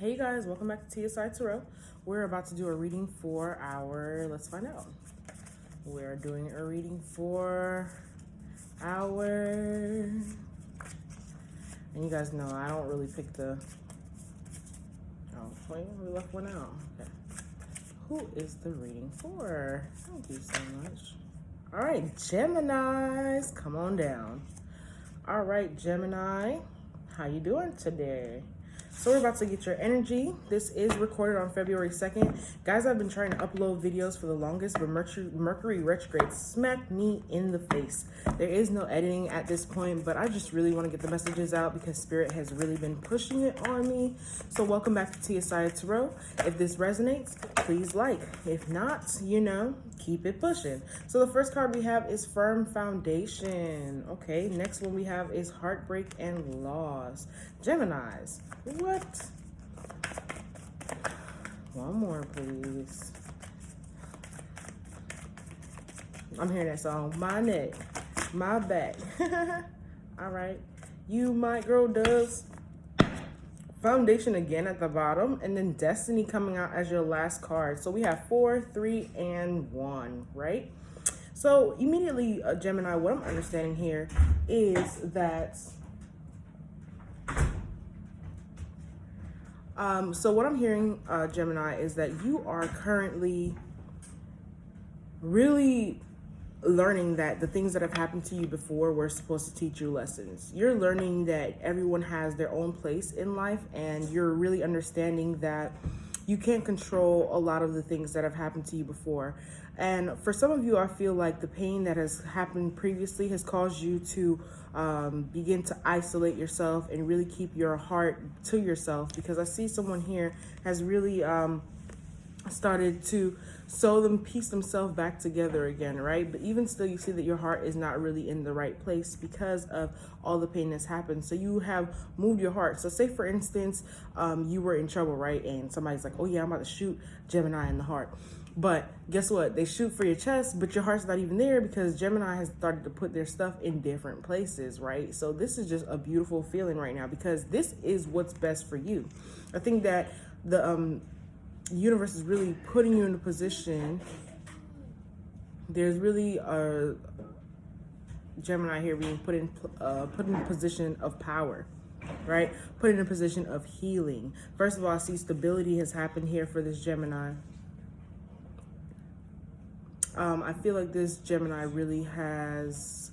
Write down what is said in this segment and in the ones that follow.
Hey guys, welcome back to TiyeSiya. We're about to do a reading for let's find out. We're doing a reading for and you guys know I don't really pick wait, we left one out. Okay. Who is the reading for? Thank you so much. All right, Geminis, come on down. All right, Gemini, how you doing today? So we're about to get your energy. This is recorded on February 2nd. Guys, I've been trying to upload videos for the longest, but Mercury retrograde smacked me in the face. There is no editing at this point, but I just really want to get the messages out because Spirit has really been pushing it on me. So welcome back to TiyeSiya. If this resonates, please like. If not, keep it pushing. So the first card we have is Firm Foundation. Okay, next one we have is Heartbreak and Loss. Geminis, what? One more, please. I'm hearing that song. My neck, my back. All right. You might grow doves. Foundation again at the bottom, and then Destiny coming out as your last card. So we have 4, 3, and 1, right? So immediately, Gemini, what I'm understanding here is that so what I'm hearing, Gemini, is that you are currently really learning that the things that have happened to you before were supposed to teach you lessons. You're learning that everyone has their own place in life, and you're really understanding that you can't control a lot of the things that have happened to you before. And for some of you, I feel like the pain that has happened previously has caused you to begin to isolate yourself and really keep your heart to yourself, because I see someone here has really started to piece themselves back together again, right? But even still, you see that your heart is not really in the right place because of all the pain that's happened. So you have moved your heart. So say, for instance, you were in trouble, right? And somebody's like, oh yeah, I'm about to shoot Gemini in the heart. But guess what? They shoot for your chest, but your heart's not even there because Gemini has started to put their stuff in different places, right? So this is just a beautiful feeling right now because this is what's best for you. I think that the universe is really putting you in a position. There's really a Gemini here being put in a position of power, right? Put in a position of healing. First of all, I see stability has happened here for this Gemini. I feel like this Gemini really has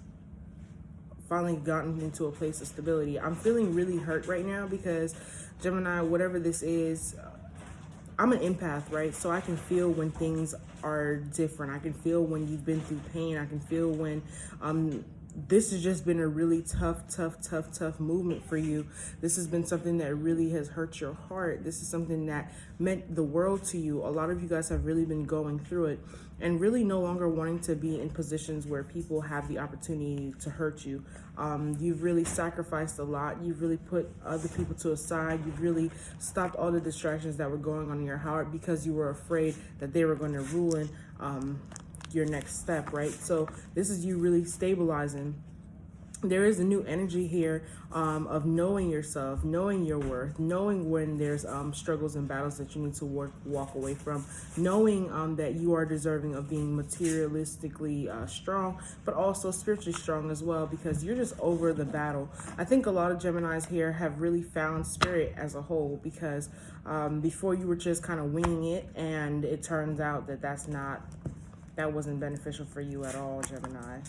finally gotten into a place of stability. I'm feeling really hurt right now because Gemini, whatever this is, I'm an empath, right? So I can feel when things are different. I can feel when you've been through pain. I can feel when this has just been a really tough movement for you. This has been something that really has hurt your heart. This is something that meant the world to you. A lot of you guys have really been going through it and really no longer wanting to be in positions where people have the opportunity to hurt you. You've really sacrificed a lot. You've really put other people to a side. You've really stopped all the distractions that were going on in your heart because you were afraid that they were going to ruin your next step, right? So this is you really stabilizing. There is a new energy here of knowing yourself, knowing your worth, knowing when there's struggles and battles that you need to walk away from, knowing that you are deserving of being materialistically strong, but also spiritually strong as well, because you're just over the battle. I think a lot of Geminis here have really found spirit as a whole, because before you were just kind of winging it, and it turns out that that wasn't beneficial for you at all, Gemini.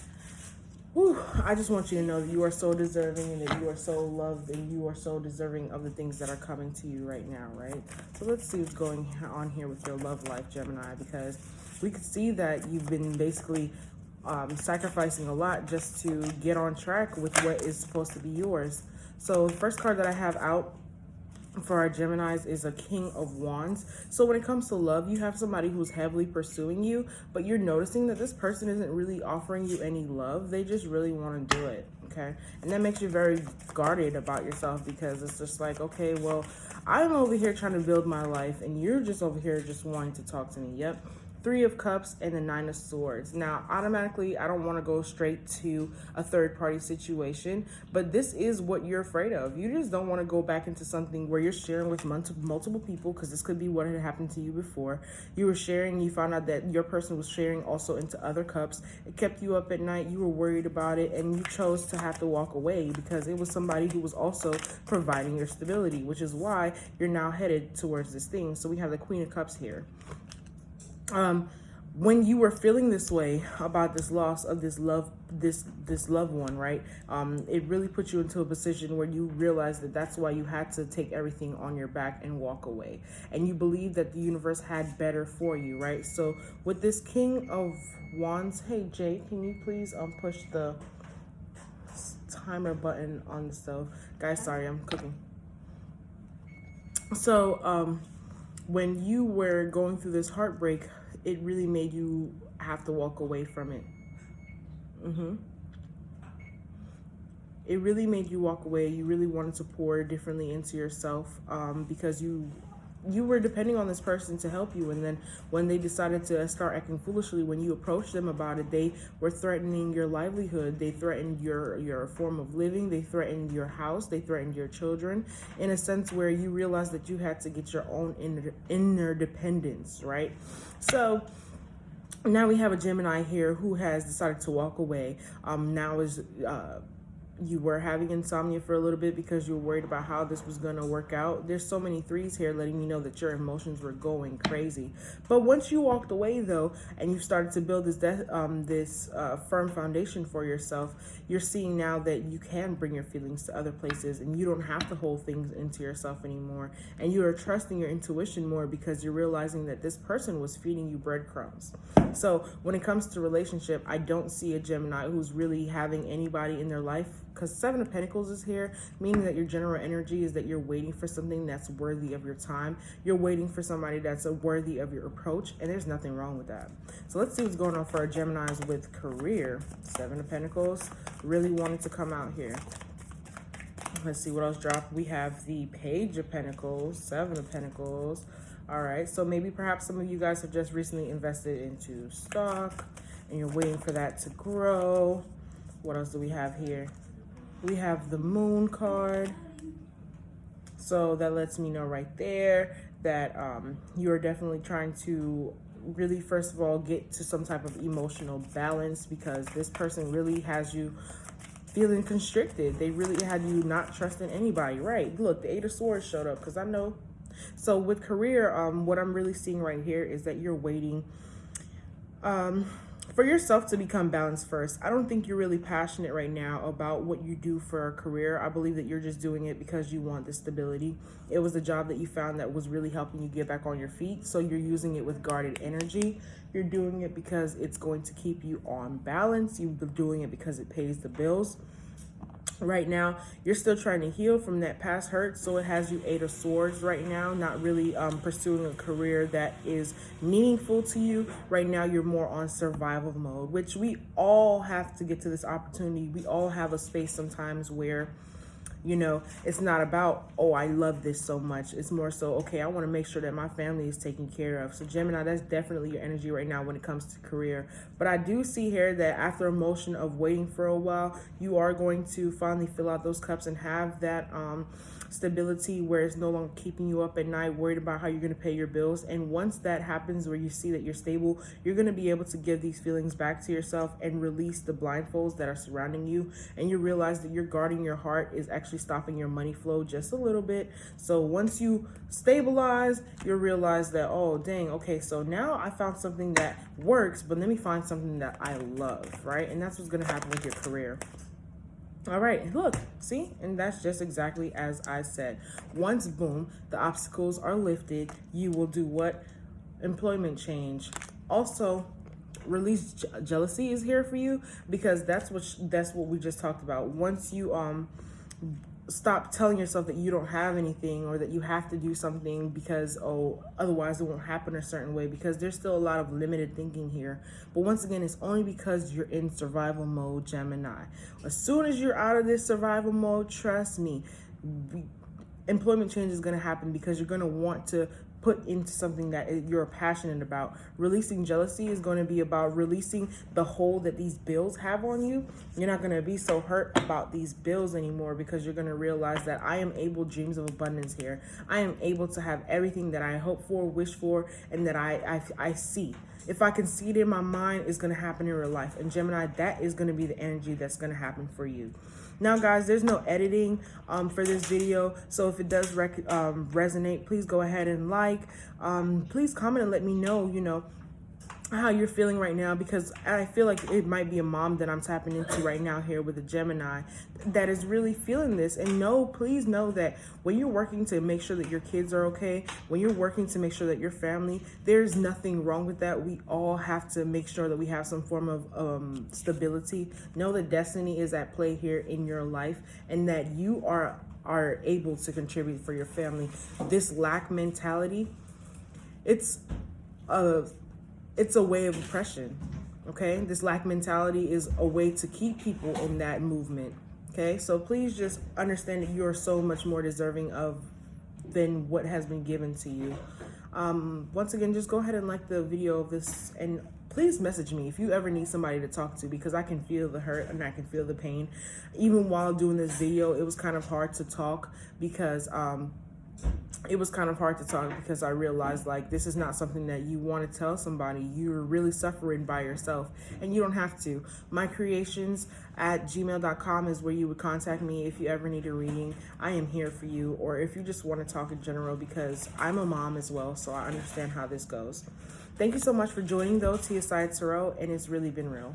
Whew, I just want you to know that you are so deserving and that you are so loved and you are so deserving of the things that are coming to you right now, right? So let's see what's going on here with your love life, Gemini, because we could see that you've been basically sacrificing a lot just to get on track with what is supposed to be yours. So the first card that I have out for our Geminis is a King of Wands. So when it comes to love, you have somebody who's heavily pursuing you, but you're noticing that this person isn't really offering you any love. They just really want to do it, okay? And that makes you very guarded about yourself, because it's just like, okay, well, I'm over here trying to build my life and you're just over here just wanting to talk to me. Yep. Three of Cups, and the Nine of Swords. Now, automatically, I don't want to go straight to a third-party situation, but this is what you're afraid of. You just don't want to go back into something where you're sharing with multiple people, because this could be what had happened to you before. You were sharing, you found out that your person was sharing also into other cups. It kept you up at night. You were worried about it, and you chose to have to walk away because it was somebody who was also providing your stability, which is why you're now headed towards this thing. So we have the Queen of Cups here. When you were feeling this way about this loss of this loved one, right? It really put you into a position where you realized that that's why you had to take everything on your back and walk away. And you believed that the universe had better for you, right? So with this King of Wands, hey Jay, can you please push the timer button on the stove? Guys, sorry, I'm cooking. So when you were going through this heartbreak, it really made you have to walk away from it. It really made you walk away. You really wanted to pour differently into yourself because you were depending on this person to help you, and then when they decided to start acting foolishly, when you approached them about it, they were threatening your livelihood. They threatened your form of living. They threatened your house. They threatened your children, in a sense where you realized that you had to get your own inner dependence, right? So now we have a Gemini here who has decided to walk away. Now is you were having insomnia for a little bit because you were worried about how this was going to work out. There's so many threes here letting me know that your emotions were going crazy. But once you walked away, though, and you started to build this firm foundation for yourself, you're seeing now that you can bring your feelings to other places, and you don't have to hold things into yourself anymore. And you are trusting your intuition more because you're realizing that this person was feeding you breadcrumbs. So when it comes to relationship, I don't see a Gemini who's really having anybody in their life, because Seven of Pentacles is here, meaning that your general energy is that you're waiting for something that's worthy of your time. You're waiting for somebody that's worthy of your approach, and there's nothing wrong with that. So let's see what's going on for our Geminis with career. Seven of Pentacles really wanted to come out here. Let's see what else dropped. We have the Page of Pentacles, Seven of Pentacles. All right, so maybe perhaps some of you guys have just recently invested into stock and you're waiting for that to grow. What else do we have here? We have the Moon card. So that lets me know right there that you're definitely trying to really, first of all, get to some type of emotional balance, because this person really has you feeling constricted. They really had you not trusting anybody, right? Look, the Eight of Swords showed up, because I know. So with career, what I'm really seeing right here is that you're waiting for yourself to become balanced first. I don't think you're really passionate right now about what you do for a career. I believe that you're just doing it because you want the stability. It was a job that you found that was really helping you get back on your feet. So you're using it with guarded energy. You're doing it because it's going to keep you on balance. You're doing it because it pays the bills. Right now, you're still trying to heal from that past hurt, so it has you Eight of Swords right now, not really pursuing a career that is meaningful to you. Right now, you're more on survival mode, which we all have to get to this opportunity. We all have a space sometimes where, you know, it's not about, oh, I love this so much. It's more so, okay, I want to make sure that my family is taken care of. So Gemini, that's definitely your energy right now when it comes to career. But I do see here that after a motion of waiting for a while, you are going to finally fill out those cups and have that stability where it's no longer keeping you up at night, worried about how you're going to pay your bills. And once that happens, where you see that you're stable, you're going to be able to give these feelings back to yourself and release the blindfolds that are surrounding you. And you realize that you're guarding your heart is actually stopping your money flow just a little bit. So once you stabilize, you'll realize that, oh, dang, okay, so now I found something that works, but let me find something that I love, right? And that's what's going to happen with your career. All right, look, see, and that's just exactly as I said. Once, boom, the obstacles are lifted, you will do what? Employment change. Also, release jealousy is here for you, because that's what we just talked about. Once you stop telling yourself that you don't have anything, or that you have to do something because, oh, otherwise it won't happen a certain way, because there's still a lot of limited thinking here. But once again, it's only because you're in survival mode, Gemini. As soon as you're out of this survival mode, trust me, employment change is going to happen because you're going to want to put into something that you're passionate about. Releasing jealousy is going to be about releasing the hold that these bills have on you. You're not going to be so hurt about these bills anymore because you're going to realize that I am able, dreams of abundance here. I am able to have everything that I hope for, wish for, and that I see. If I can see it in my mind, it's going to happen in real life. And Gemini, that is going to be the energy that's going to happen for you. Now, guys, there's no editing for this video, so if it does resonate, please go ahead and like. Please comment and let me know, how you're feeling right now, because I feel like it might be a mom that I'm tapping into right now here with a Gemini that is really feeling this. And please know that when you're working to make sure that your kids are okay, when you're working to make sure that your family, there's nothing wrong with that. We all have to make sure that we have some form of stability. Know that destiny is at play here in your life, and that you are able to contribute for your family. This lack mentality, it's a way of oppression, okay? This lack mentality is a way to keep people in that movement, okay? So please just understand that you're so much more deserving than what has been given to you. Once again, just go ahead and like the video of this, and please message me if you ever need somebody to talk to, because I can feel the hurt and I can feel the pain. Even while doing this video, it was kind of hard to talk because I realized, like, this is not something that you want to tell somebody. You're really suffering by yourself, and you don't have to. My creations at gmail.com is where you would contact me if you ever need a reading. I am here for you, or if you just want to talk in general, because I'm a mom as well, so I understand how this goes. Thank you so much for joining, though, TiyeSiya Tarot, and it's really been real.